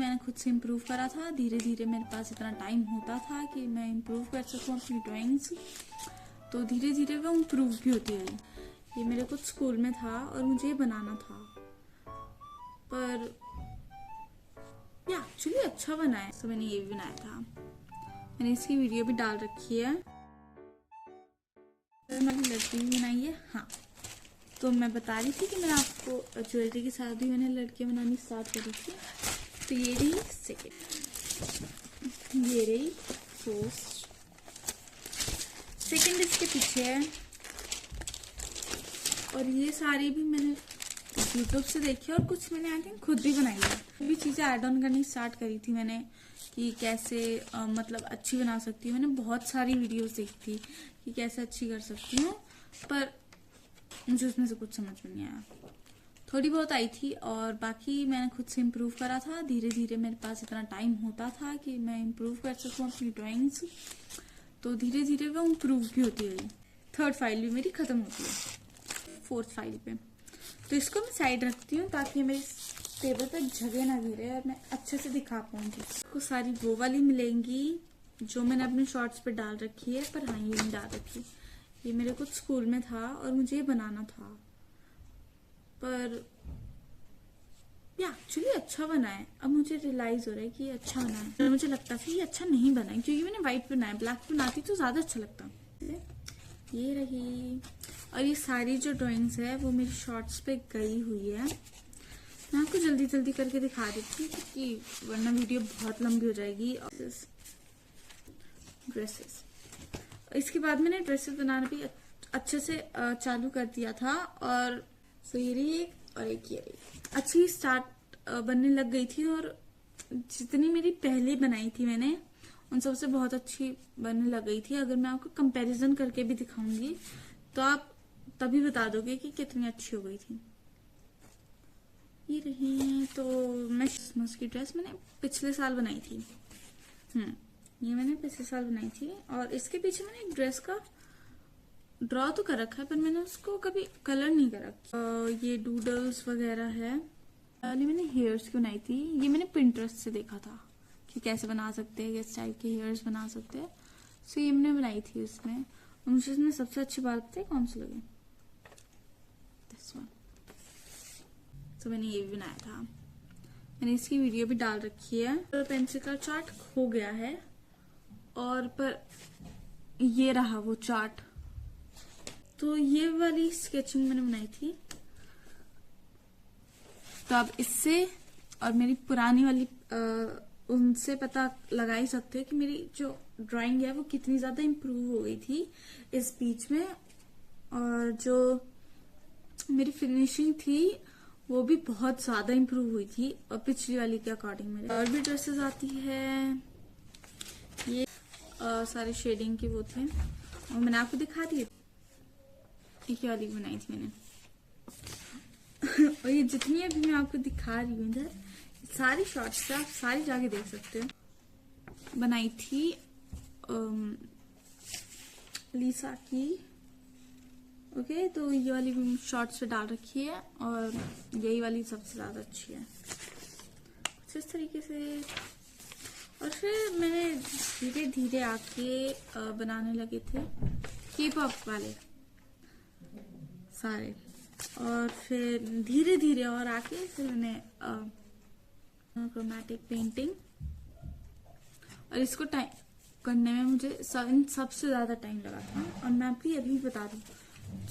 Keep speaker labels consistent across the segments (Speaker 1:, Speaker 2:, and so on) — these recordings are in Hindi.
Speaker 1: मैंने खुद से इम्प्रूव करा था। धीरे धीरे मेरे पास इतना टाइम होता था कि मैं इम्प्रूव कर सकूँ अपनी ड्राइंग्स, तो धीरे धीरे वो इम्प्रूव भी होती गई। ये मेरे कुछ स्कूल में था और मुझे ये बनाना था, पर एक्चुअली अच्छा बना है, तो मैंने ये भी बनाया था। मैंने इसकी वीडियो भी डाल रखी है। मैंने लड़की भी बनाई है। हाँ, तो मैं बता रही थी कि मैंने आपको ज्वेलरी के साथ भी मैंने लड़कियां बनानी स्टार्ट करी थी। तो ये रही सेकेंड, ये रही फर्स्ट, सेकेंड इसके पीछे है। और ये सारी भी मैंने यूट्यूब से देखी और कुछ मैंने आई थिंक खुद भी बनाई है। भी चीजें ऐड ऑन करनी स्टार्ट करी थी मैंने कि कैसे मतलब अच्छी बना सकती हूँ। मैंने बहुत सारी वीडियोस देखी थी कि कैसे अच्छी कर सकती हूँ, पर मुझे उसमें से कुछ समझ में नहीं आया। थोड़ी बहुत आई थी और बाकी मैंने खुद से इम्प्रूव करा था। धीरे धीरे मेरे पास इतना टाइम होता था कि मैं इम्प्रूव कर सकूँ अपनी ड्राइंग्स, तो धीरे धीरे वो इम्प्रूव भी होती गई। थर्ड फाइल भी मेरी खत्म होती है फोर्थ फाइल पे, तो इसको मैं साइड रखती हूँ ताकि मेरी टेबल पे जगह ना घेरे और मैं अच्छे से दिखा पाऊंगी। इसको सारी वो वाली मिलेंगी जो मैंने अपने शॉर्ट्स पे डाल रखी है, पर हाँ ये नहीं डाल रखी। ये मेरे कुछ स्कूल में था और मुझे ये बनाना था, पर एक्चुअली अच्छा बना है। अब मुझे रियलाइज हो रहा है कि ये अच्छा बना है। मुझे लगता था ये अच्छा नहीं बना है क्योंकि मैंने व्हाइट बनाया, ब्लैक बनाती तो ज्यादा अच्छा लगता। ये रही, और ये सारी जो ड्राइंग्स है वो मेरी शॉर्ट्स पे गई हुई है। मैं आपको जल्दी जल्दी करके दिखा देती हूँ क्योंकि वरना वीडियो बहुत लंबी हो जाएगी। ड्रेसेस, इसके बाद मैंने ड्रेसेस बनाना भी अच्छे से चालू कर दिया था। और ये रही एक और एक ये अच्छी स्टार्ट बनने लग गई थी। और जितनी मेरी पहले बनाई थी मैंने उन सबसे बहुत अच्छी बनने लग गई थी। अगर मैं आपको कंपैरिजन करके भी दिखाऊंगी तो आप तभी बता दोगे कि कितनी अच्छी हो गई थी। ये रही, तो मैं क्रिसमस की ड्रेस मैंने पिछले साल बनाई थी। ये मैंने पिछले साल बनाई थी और इसके पीछे मैंने एक ड्रेस का ड्रॉ तो कर रखा है, पर मैंने उसको कभी कलर नहीं करा। ये डूडल्स वगैरह है। पहले मैंने हेयर्स की बनाई थी। ये मैंने पिंटरेस्ट से देखा था कि कैसे बना सकते हैं, किस टाइप के हेयर्स बना सकते हैं। सो ये मैंने बनाई थी इसमें। और मुझे इसमें सबसे अच्छी बात पता है कौन सी लगी? This one. तो मैंने ये भी बनाया था। मैंने इसकी वीडियो भी डाल रखी है। तो पेंसिल का चार्ट खो गया है और पर ये रहा वो चार्ट। तो ये वाली स्केचिंग मैंने बनाई थी। तो अब इससे और मेरी पुरानी वाली उनसे पता लगा ही सकते हो कि मेरी जो ड्राइंग है वो कितनी ज्यादा इम्प्रूव हो गई थी इस बीच में। और जो मेरी फिनिशिंग थी वो भी बहुत ज्यादा इम्प्रूव हुई थी और पिछली वाली के अकॉर्डिंग। मेरे और भी ड्रेसेस आती है। ये सारे शेडिंग की वो थे और मैंने आपको दिखा दी। एक वाली बनाई थी मैंने और ये जितनी अभी मैं आपको दिखा रही हूँ इधर सारी शॉर्ट्स से आप सारी जाके देख सकते हो। बनाई थी लीसा की। ओके, तो ये वाली शॉर्ट्स पे डाल रखी है और यही वाली सबसे ज्यादा अच्छी है कुछ इस तरीके से। और फिर मैंने धीरे धीरे आके बनाने लगे थे K-pop वाले सारे। और फिर धीरे धीरे और आके फिर मैंने क्रोमैटिक पेंटिंग। और इसको टाइम करने में मुझे सबसे ज्यादा टाइम लगा था। और मैं आपको अभी बता दूं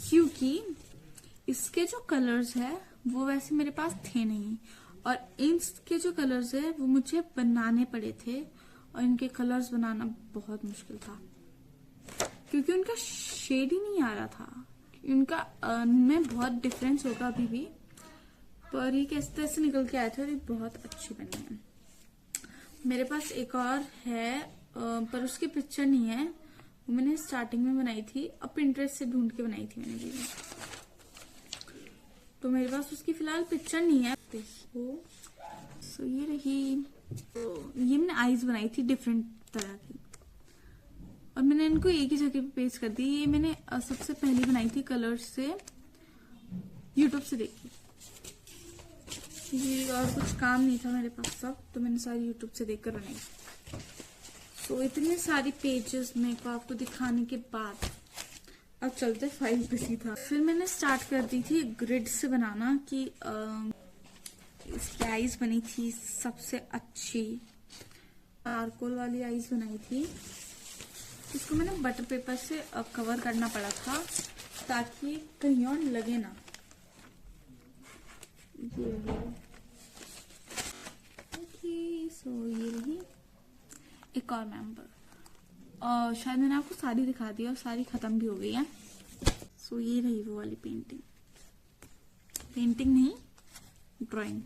Speaker 1: क्योंकि इसके जो कलर्स है वो वैसे मेरे पास थे नहीं और इनके जो कलर्स है वो मुझे बनाने पड़े थे। और इनके कलर्स बनाना बहुत मुश्किल था क्योंकि उनका शेड ही नहीं आ रहा था। इनका में बहुत डिफरेंस होगा अभी भी, पर ये कैसे तैसे निकल के आए थे और ये बहुत अच्छी बनी है। मेरे पास एक और है पर उसकी पिक्चर नहीं है। वो मैंने स्टार्टिंग में बनाई थी और पिंटरेस्ट से ढूंढ के बनाई थी मैंने भी। तो मेरे पास उसकी फिलहाल पिक्चर नहीं है। तो ये रही। तो ये मैंने आईज बनाई थी डिफरेंट तरह की और मैंने इनको एक ही जगह पे पेस्ट कर दी। ये मैंने सबसे पहले बनाई थी कलर्स से यूट्यूब से देखी। ये और कुछ काम नहीं था मेरे पास सब, तो मैंने सारी यूट्यूब से देखकर बनाई। तो इतने सारी पेजेस मेरे को आपको दिखाने के बाद अब चलते फाइल पे सीधा। फिर मैंने स्टार्ट कर दी थी ग्रिड से बनाना कि इसकी आईज बनी थी सबसे अच्छी, चारकोल वाली आईज बनाई थी। इसको मैंने बटर पेपर से कवर करना पड़ा था ताकि कहीं और लगे ना। ये ओके, सो ये रही एक और मेंबर, और शायद मैंने आपको सारी दिखा दी और सारी खत्म भी हो गई है। सो ये रही वो वाली पेंटिंग नहीं, ड्राइंग।